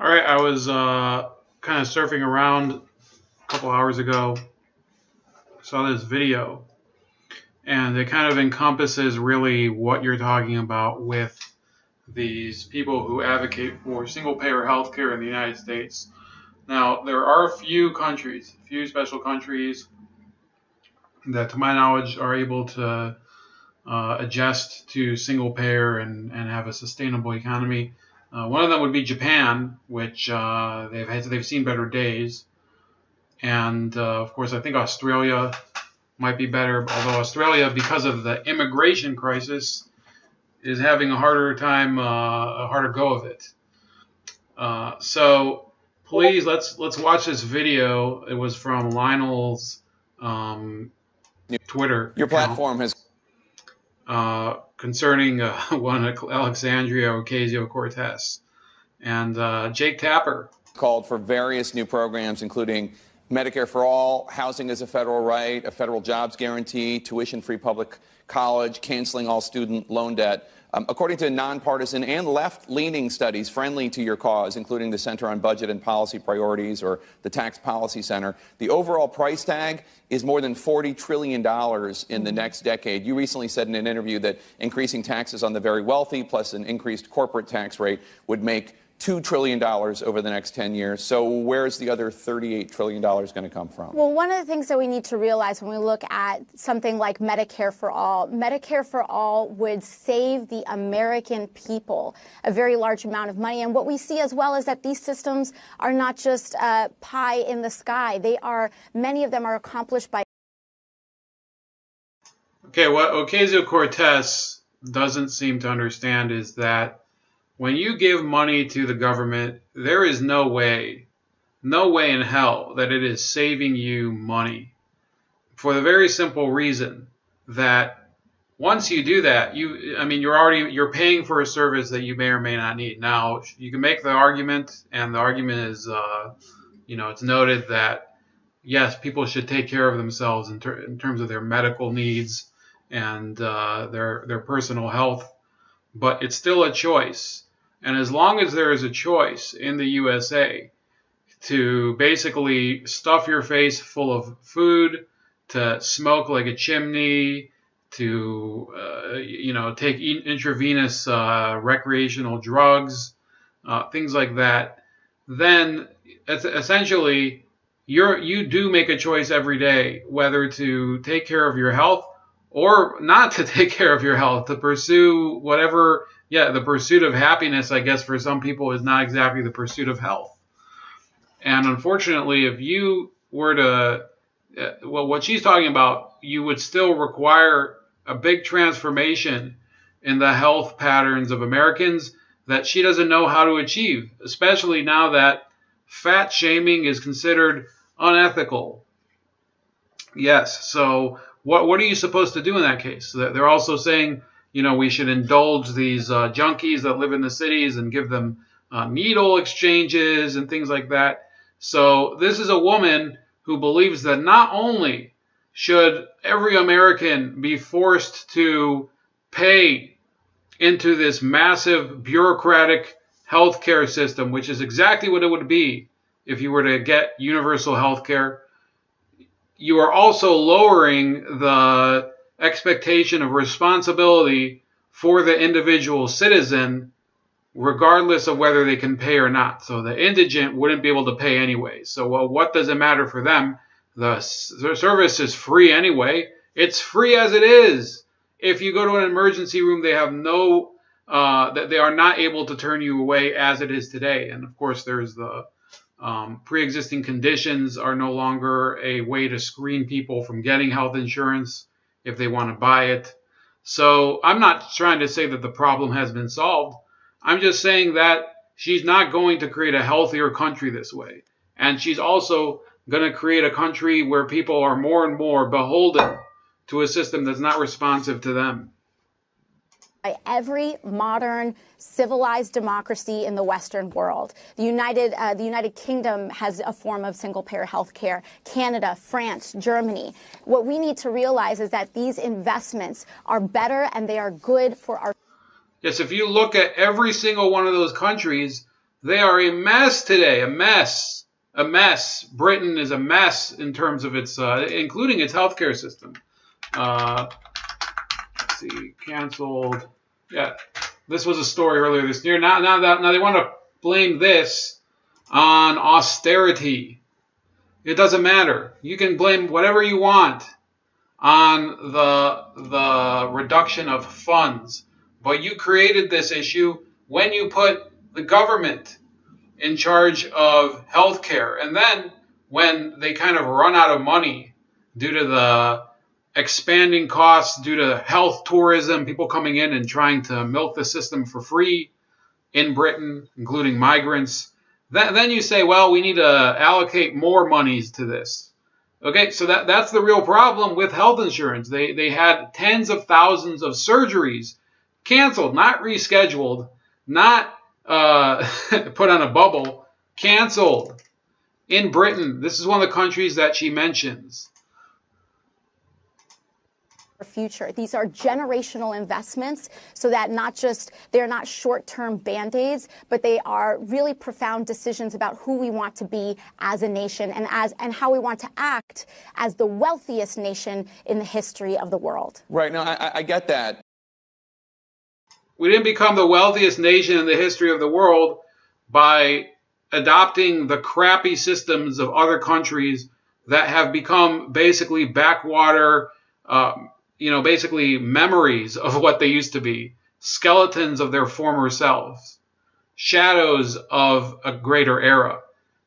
All right, I was kind of surfing around a couple hours ago, saw this video, and it kind of encompasses really what you're talking about with these people who advocate for single-payer healthcare in the United States. Now, there are a few special countries that, to my knowledge, are able to adjust to single-payer and have a sustainable economy. One of them would be Japan, which they've seen better days. And of course, I think Australia might be better, although Australia, because of the immigration crisis, is having a harder go of it. So please, let's watch this video. It was from Lionel's Twitter Your account platform has concerning one Alexandria Ocasio-Cortez and Jake Tapper. called for various new programs, including Medicare for all, housing as a federal right, a federal jobs guarantee, tuition-free public college, canceling all student loan debt. According to nonpartisan and left-leaning studies friendly to your cause, including the Center on Budget and Policy Priorities or the Tax Policy Center, the overall price tag is more than $40 trillion in the next decade. You recently said in an interview that increasing taxes on the very wealthy plus an increased corporate tax rate would make $2 trillion over the next 10 years. So where's the other $38 trillion going to come from? Well, one of the things that we need to realize when we look at something like Medicare for all would save the American people a very large amount of money. And what we see as well is that these systems are not just pie in the sky. Many of them are accomplished by. Okay, what Ocasio-Cortez doesn't seem to understand is that when you give money to the government, there is no way in hell that it is saving you money. For the very simple reason that once you do that, you're paying for a service that you may or may not need. Now, you can make the argument, and the argument is, it's noted that yes, people should take care of themselves in terms of their medical needs and their personal health, but it's still a choice. And as long as there is a choice in the USA to basically stuff your face full of food, to smoke like a chimney, to take intravenous recreational drugs, things like that, then essentially you do make a choice every day whether to take care of your health or not to take care of your health, to pursue whatever. Yeah, the pursuit of happiness, I guess, for some people is not exactly the pursuit of health. And unfortunately, if you were to, what she's talking about, you would still require a big transformation in the health patterns of Americans that she doesn't know how to achieve, especially now that fat shaming is considered unethical. Yes, so what are you supposed to do in that case? They're also saying, we should indulge these junkies that live in the cities and give them needle exchanges and things like that. So this is a woman who believes that not only should every American be forced to pay into this massive bureaucratic healthcare system, which is exactly what it would be if you were to get universal healthcare, you are also lowering the expectation of responsibility for the individual citizen, regardless of whether they can pay or not. So the indigent wouldn't be able to pay anyway. So, what does it matter for them? The service is free anyway. It's free as it is. If you go to an emergency room, they have they are not able to turn you away as it is today. And of course, there's the pre-existing conditions are no longer a way to screen people from getting health insurance if they want to buy it. So I'm not trying to say that the problem has been solved. I'm just saying that she's not going to create a healthier country this way. And she's also going to create a country where people are more and more beholden to a system that's not responsive to them. By every modern civilized democracy in the Western world. The United Kingdom has a form of single-payer health care. Canada, France, Germany. What we need to realize is that these investments are better and they are good for our. Yes, if you look at every single one of those countries, They are a mess today, a mess. A mess. Britain is a mess in terms of its, including its healthcare system. Let's see, canceled. Yeah, this was a story earlier this year. Now they want to blame this on austerity. It doesn't matter. You can blame whatever you want on the reduction of funds, but you created this issue when you put the government in charge of healthcare, and then when they kind of run out of money due to the expanding costs, due to health tourism, people coming in and trying to milk the system for free in Britain, including migrants, then you say, well, we need to allocate more monies to this. Okay, so that's the real problem with health insurance. They had tens of thousands of surgeries canceled, not rescheduled, not put on a bubble, canceled in Britain. This is one of the countries that she mentions. Future. These are generational investments, so that they're not short-term band-aids, but they are really profound decisions about who we want to be as a nation and how we want to act as the wealthiest nation in the history of the world. Right. Now, I get that. We didn't become the wealthiest nation in the history of the world by adopting the crappy systems of other countries that have become basically backwater, basically memories of what they used to be, skeletons of their former selves, shadows of a greater era,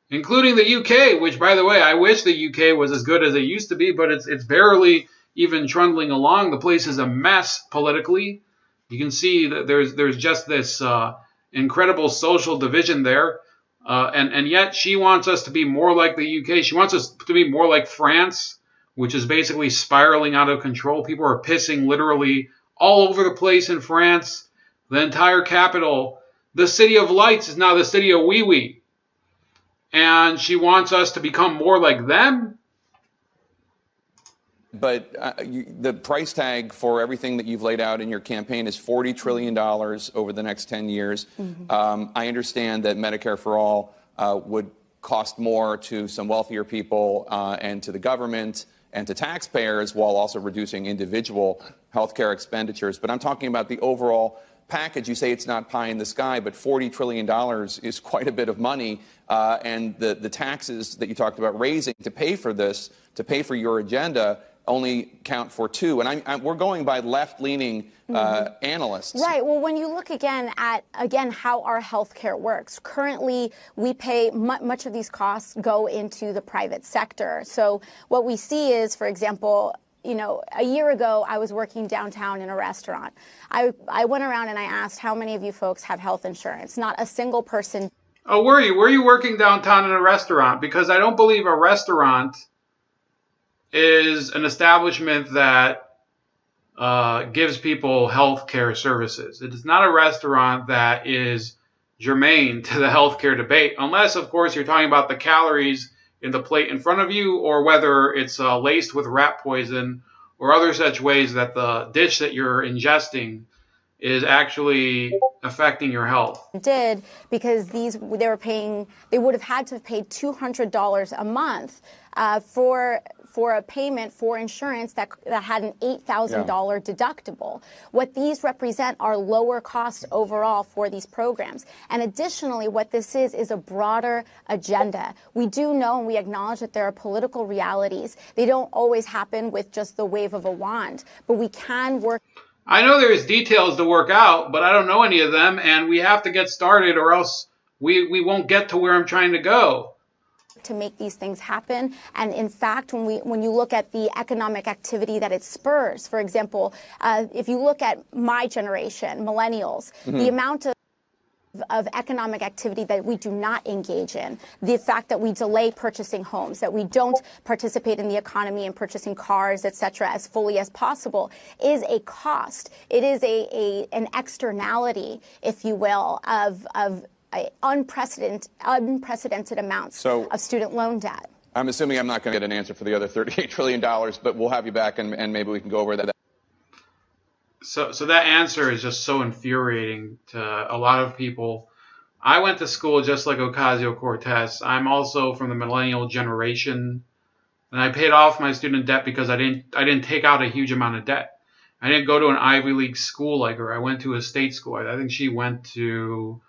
including the UK, which, by the way, I wish the UK was as good as it used to be, but it's barely even trundling along. The place is a mess politically. You can see that there's just this incredible social division there, and yet she wants us to be more like the UK. She wants us to be more like France, which is basically spiraling out of control. People are pissing literally all over the place in France. The entire capital, the city of lights, is now the city of wee wee. And she wants us to become more like them. But the price tag for everything that you've laid out in your campaign is $40 trillion over the next 10 years. Mm-hmm. I understand that Medicare for All would cost more to some wealthier people and to the government and to taxpayers, while also reducing individual healthcare expenditures. But I'm talking about the overall package. You say it's not pie in the sky, but $40 trillion is quite a bit of money. And the taxes that you talked about raising to pay for this, to pay for your agenda, only count for 2. And we're going by left-leaning analysts. Right. Well, when you look at how our healthcare works, currently we pay much of these costs go into the private sector. So what we see is, for example, a year ago, I was working downtown in a restaurant. I went around and I asked, how many of you folks have health insurance? Not a single person. Oh, were you? Were you working downtown in a restaurant? Because I don't believe a restaurant is an establishment that gives people health care services. It is not a restaurant that is germane to the healthcare debate, unless, of course, you're talking about the calories in the plate in front of you, or whether it's laced with rat poison or other such ways that the dish that you're ingesting is actually affecting your health. Did because they would have had to have paid $200 a month for a payment for insurance that had an $8,000 deductible. What these represent are lower costs overall for these programs. And additionally, what this is a broader agenda. We do know and we acknowledge that there are political realities. They don't always happen with just the wave of a wand, but we can work. I know there's details to work out, but I don't know any of them, and we have to get started, or else we won't get to where I'm trying to go. To make these things happen. And in fact, when you look at the economic activity that it spurs, for example, if you look at my generation, millennials, the amount of economic activity that we do not engage in, the fact that we delay purchasing homes, that we don't participate in the economy and purchasing cars, etc., as fully as possible, is a cost. It is an externality, if you will, of unprecedented amounts of student loan debt. I'm assuming I'm not going to get an answer for the other $38 trillion, but we'll have you back and maybe we can go over that. So that answer is just so infuriating to a lot of people I went to school just like Ocasio-Cortez. I'm also from the millennial generation, and I paid off my student debt because I didn't take out a huge amount of debt. I didn't go to an Ivy League school like her. I went to a state school. I think she went to,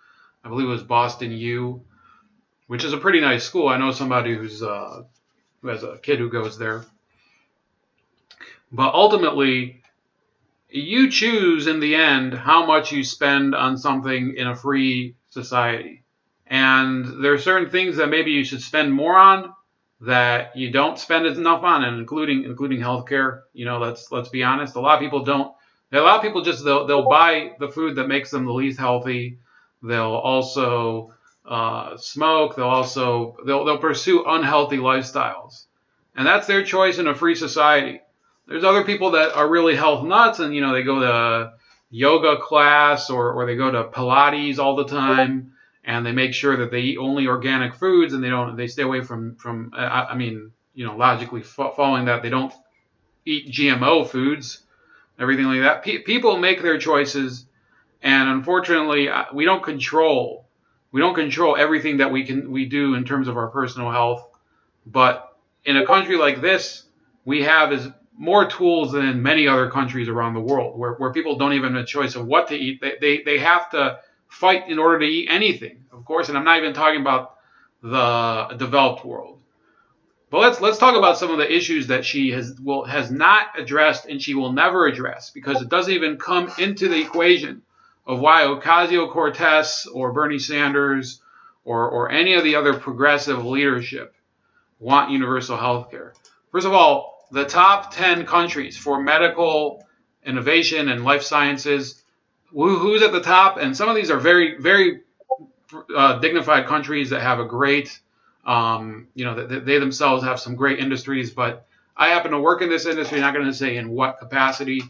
I believe it was Boston U, which is a pretty nice school. I know somebody who has a kid who goes there. But ultimately, you choose in the end how much you spend on something in a free society. And there are certain things that maybe you should spend more on that you don't spend enough on, and including healthcare. Let's be honest. A lot of people don't. A lot of people just they'll buy the food that makes them the least healthy. They'll also smoke. They'll pursue unhealthy lifestyles, and that's their choice in a free society. There's other people that are really health nuts, and they go to yoga class or they go to Pilates all the time, and they make sure that they eat only organic foods, and they stay away from logically following that, they don't eat GMO foods, everything like that. People make their choices, and unfortunately, we don't control everything that we do in terms of our personal health. But in a country like this, we have more tools than in many other countries around the world, where people don't even have a choice of what to eat. They have to fight in order to eat anything, of course. And I'm not even talking about the developed world. But let's talk about some of the issues that she has not addressed, and she will never address, because it doesn't even come into the equation of why Ocasio-Cortez or Bernie Sanders or any of the other progressive leadership want universal health care. First of all, the top 10 countries for medical innovation and life sciences, who's at the top? And some of these are very, very dignified countries that have a great, they themselves have some great industries. But I happen to work in this industry, not going to say in what capacity.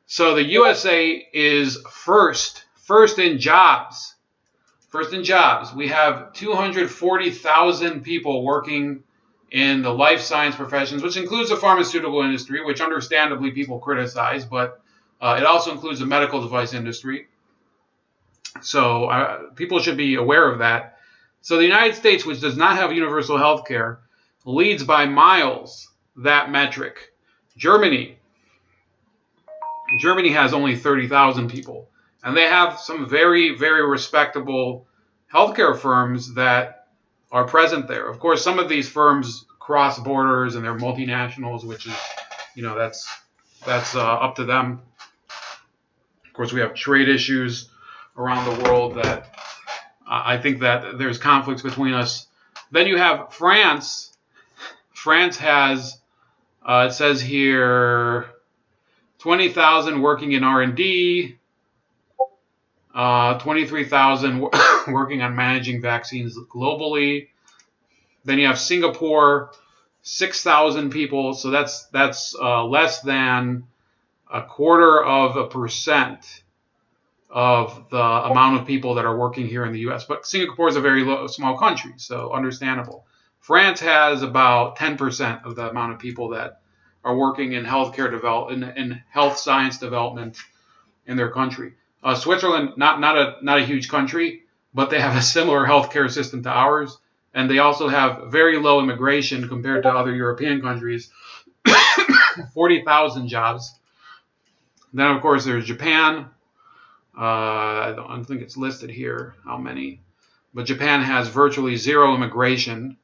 So the USA is first in jobs. First in jobs. We have 240,000 people working in the life science professions, which includes the pharmaceutical industry, which understandably people criticize, but it also includes the medical device industry. So people should be aware of that. So the United States, which does not have universal health care, leads by miles that metric. Germany has only 30,000 people, and they have some very, very respectable healthcare firms that are present there. Of course, some of these firms cross borders and they're multinationals, which is, that's up to them. Of course, we have trade issues around the world that I think that there's conflicts between us. Then you have France. France has, it says here, 20,000 working in R&D, 23,000 working on managing vaccines globally. Then you have Singapore, 6,000 people. So that's less than 0.25% of the amount of people that are working here in the U.S. But Singapore is a very small country, so understandable. France has about 10% of the amount of people that are working in healthcare development, in health science development in their country. Switzerland, not a huge country, but they have a similar healthcare system to ours, and they also have very low immigration compared to other European countries. 40,000 jobs. Then, of course, there's Japan. I don't think it's listed here how many, but Japan has virtually zero immigration.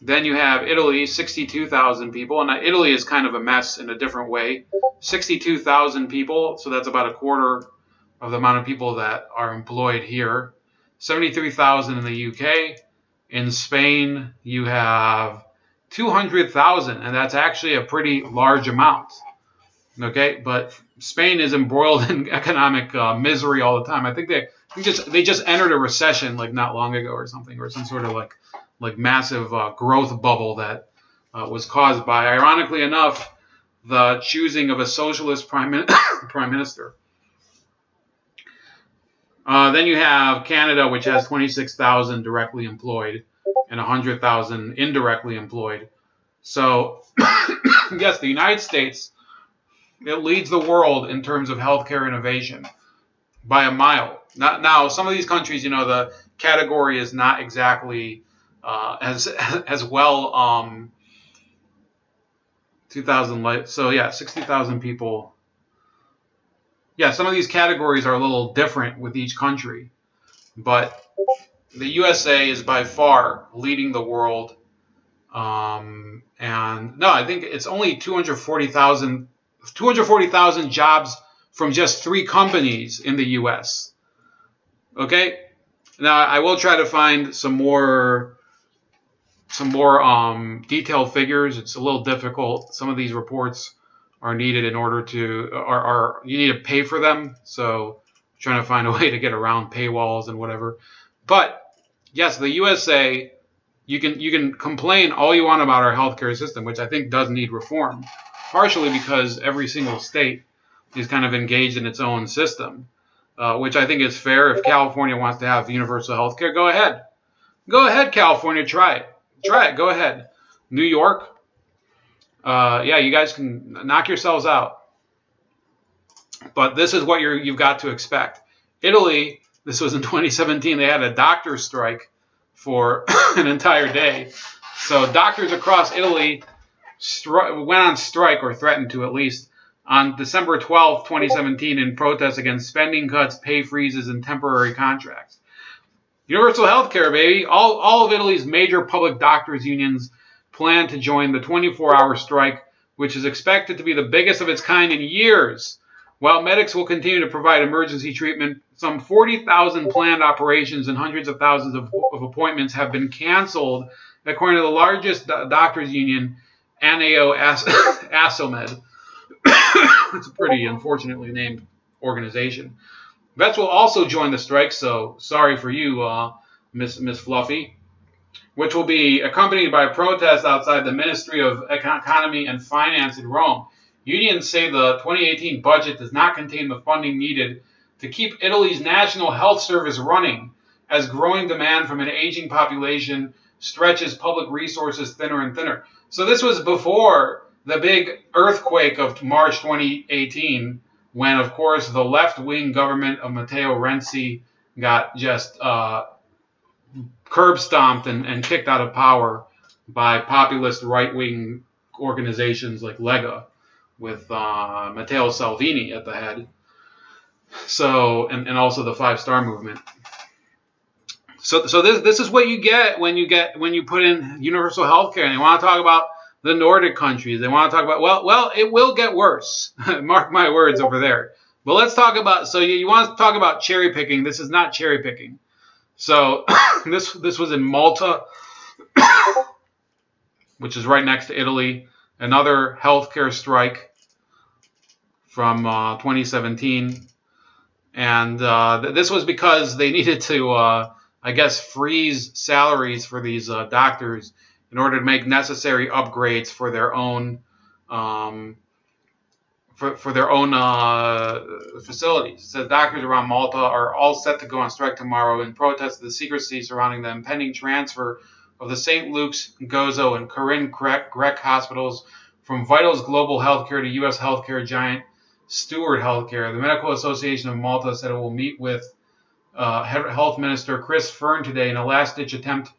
Then you have Italy, 62,000 people, and Italy is kind of a mess in a different way. 62,000 people, so that's about a quarter of the amount of people that are employed here. 73,000 in the UK. In Spain, you have 200,000, and that's actually a pretty large amount. Okay, but Spain is embroiled in economic misery all the time. I think they just entered a recession like not long ago or something, or some sort of like massive growth bubble that was caused by, ironically enough, the choosing of a socialist prime minister. Then you have Canada, which has 26,000 directly employed and 100,000 indirectly employed. So, yes, the United States, it leads the world in terms of healthcare innovation by a mile. Now, some of these countries, the category is not exactly as well. 2,000 so yeah, 60,000 people. Yeah, some of these categories are a little different with each country, but the USA is by far leading the world. And no, I think it's only 240,000 jobs from just 3 companies in the US. Okay? Now, I will try to find some more detailed figures. It's a little difficult. Some of these reports are needed in order to are you need to pay for them. So I'm trying to find a way to get around paywalls and whatever. But yes, the USA, you can complain all you want about our healthcare system, which I think does need reform, partially because every single state is kind of engaged in its own system, which I think is fair. If California wants to have universal healthcare, go ahead. Go ahead, California, try it. Try it. Go ahead. New York, yeah, you guys can knock yourselves out. But this is what you've got to expect. Italy, this was in 2017, they had a doctor's strike for an entire day. So doctors across Italy went on strike, or threatened to at least, on December 12, 2017 in protest against spending cuts, pay freezes, and temporary contracts. Universal health care, baby. All of Italy's major public doctors' unions plan to join the 24-hour strike, which is expected to be the biggest of its kind in years. While medics will continue to provide emergency treatment, some 40,000 planned operations and hundreds of thousands of appointments have been canceled, according to the largest doctors' union, ANEO ASOMED. It's a pretty unfortunately named organization. Vets will also join the strike, so sorry for you, Miss Fluffy, which will be accompanied by a protest outside the Ministry of Economy and Finance in Rome. Unions say the 2018 budget does not contain the funding needed to keep Italy's national health service running, as growing demand from an aging population stretches public resources thinner and thinner. So this was before the big earthquake of March 2018, when, of course, the left-wing government of Matteo Renzi got just curb-stomped and kicked out of power by populist right-wing organizations like Lega, with Matteo Salvini at the head. So, and also the Five Star Movement. So this is what you get when you put in universal health care. And they want to talk about the Nordic countries. They want to talk about, well, it will get worse. Mark my words over there. But let's talk about, so you want to talk about cherry picking. This is not cherry picking. So this was in Malta, which is right next to Italy. Another healthcare strike from 2017. And this was because they needed to, I guess, freeze salaries for these doctors in order to make necessary upgrades for their own facilities. It says doctors around Malta are all set to go on strike tomorrow in protest of the secrecy surrounding the impending transfer of the St. Luke's, Gozo, and Corinne Grech hospitals from Vital's Global Healthcare to U.S. healthcare giant Steward Healthcare. The Medical Association of Malta said it will meet with Health Minister Chris Fern today in a last-ditch attempt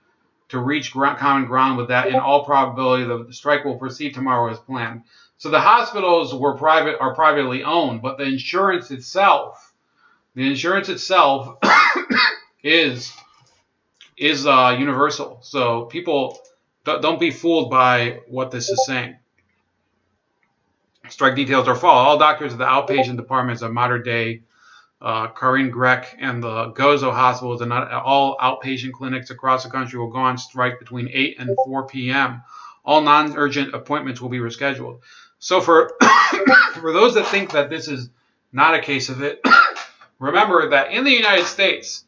to reach common ground with that. In all probability, the strike will proceed tomorrow as planned. So the hospitals are privately owned, but the insurance itself is universal. So people don't be fooled by what this is saying. Strike details are followed. All doctors of the outpatient departments of Mater Dei, Corinne Grech, and the Gozo hospitals and all outpatient clinics across the country will go on strike between 8 and 4 p.m. All non-urgent appointments will be rescheduled. So for those that think that this is not a case of it, remember that in the United States,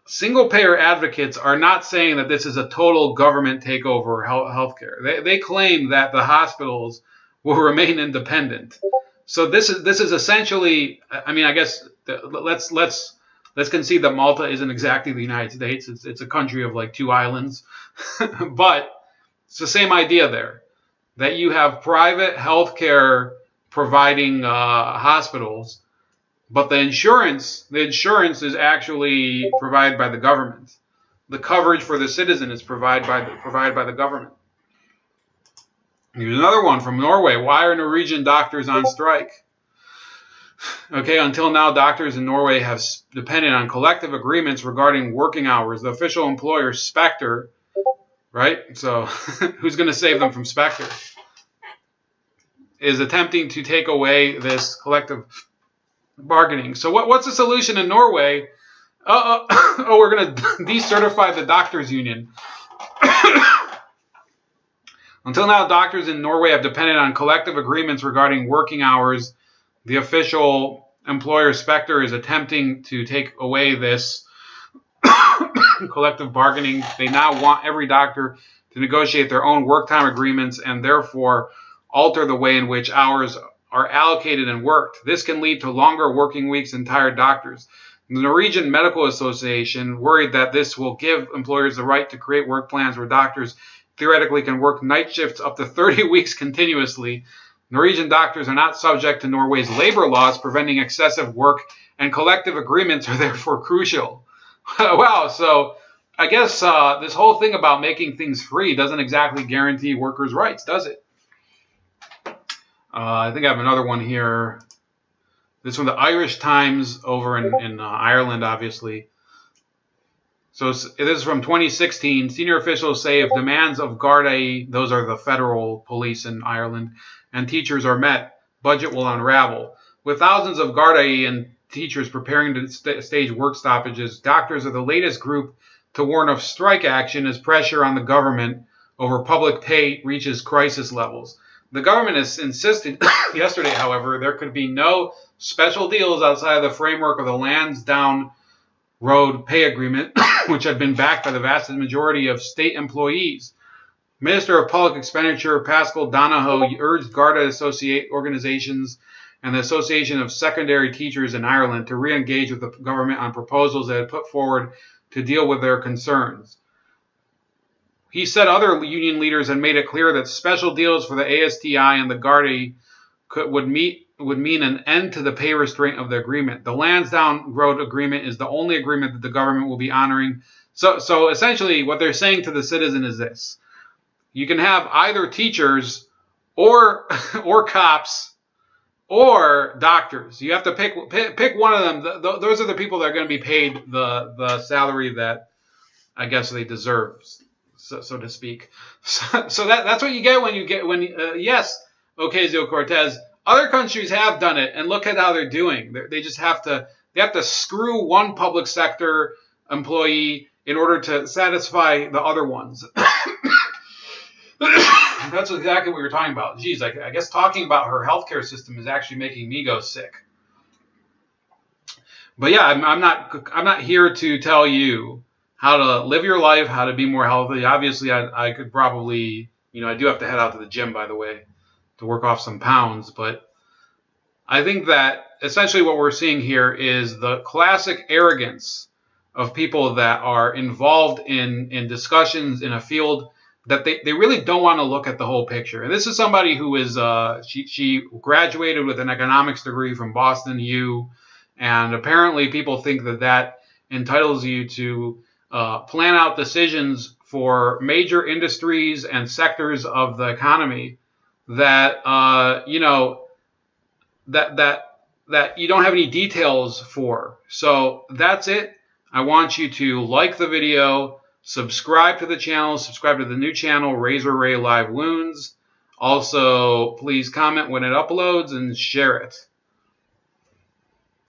single-payer advocates are not saying that this is a total government takeover of healthcare. They claim that the hospitals will remain independent. So this is essentially, I mean, I guess let's concede that Malta isn't exactly the United States. It's a country of like 2 islands, but it's the same idea there, that you have private healthcare providing hospitals, But the insurance is actually provided by the government. The coverage for the citizen is provided by the government. Here's another one from Norway. Why are Norwegian doctors on strike? Okay, until now, doctors in Norway have depended on collective agreements regarding working hours. The official employer, Spectre, right? So who's going to save them from Spectre? Is attempting to take away this collective bargaining. So what's the solution in Norway? We're going to decertify the doctors union. Until now, doctors in Norway have depended on collective agreements regarding working hours. The official employer, Spectre, is attempting to take away this collective bargaining. They now want every doctor to negotiate their own work time agreements and therefore alter the way in which hours are allocated and worked. This can lead to longer working weeks and tired doctors. The Norwegian Medical Association worried that this will give employers the right to create work plans where doctors theoretically can work night shifts up to 30 weeks continuously. Norwegian doctors are not subject to Norway's labor laws preventing excessive work, and collective agreements are therefore crucial. Wow, so I guess this whole thing about making things free doesn't exactly guarantee workers' rights, does it? I think I have another one here. This from the Irish Times over in Ireland, obviously. So this is from 2016. Senior officials say if demands of GAB.AI, those are the federal police in Ireland, and teachers are met, budget will unravel. With thousands of GAB.AI and teachers preparing to stage work stoppages, doctors are the latest group to warn of strike action as pressure on the government over public pay reaches crisis levels. The government has insisted yesterday, however, there could be no special deals outside of the framework of the Lansdowne Road pay agreement, which had been backed by the vast majority of state employees. Minister of Public Expenditure Pascal Donohoe urged GAB.AI associate organizations and the Association of Secondary Teachers in Ireland to re-engage with the government on proposals that had put forward to deal with their concerns. He said other union leaders had made it clear that special deals for the ASTI and the GAB.AI would mean an end to the pay restraint of the agreement. The Lansdowne Road agreement is the only agreement that the government will be honoring. So essentially what they're saying to the citizen is this. You can have either teachers or cops or doctors. You have to pick one of them. Those are the people that are going to be paid the salary that I guess they deserve, so to speak. So that's what you get when yes, Ocasio-Cortez. Other countries have done it, and look at how they're doing. They just have to screw one public sector employee in order to satisfy the other ones. That's exactly what we were talking about. Geez, I guess talking about her healthcare system is actually making me go sick. But yeah, I'm not here to tell you how to live your life, how to be more healthy. Obviously, I could probably, I do have to head out to the gym, by the way, to work off some pounds. But I think that essentially what we're seeing here is the classic arrogance of people that are involved in discussions in a field that they really don't want to look at the whole picture. And this is somebody who is, she graduated with an economics degree from Boston U, and apparently people think that entitles you to plan out decisions for major industries and sectors of the economy that, that you don't have any details for. So that's it. I want you to like the video, subscribe to the channel, subscribe to the new channel, Razor Ray Live Wounds. Also, please comment when it uploads and share it.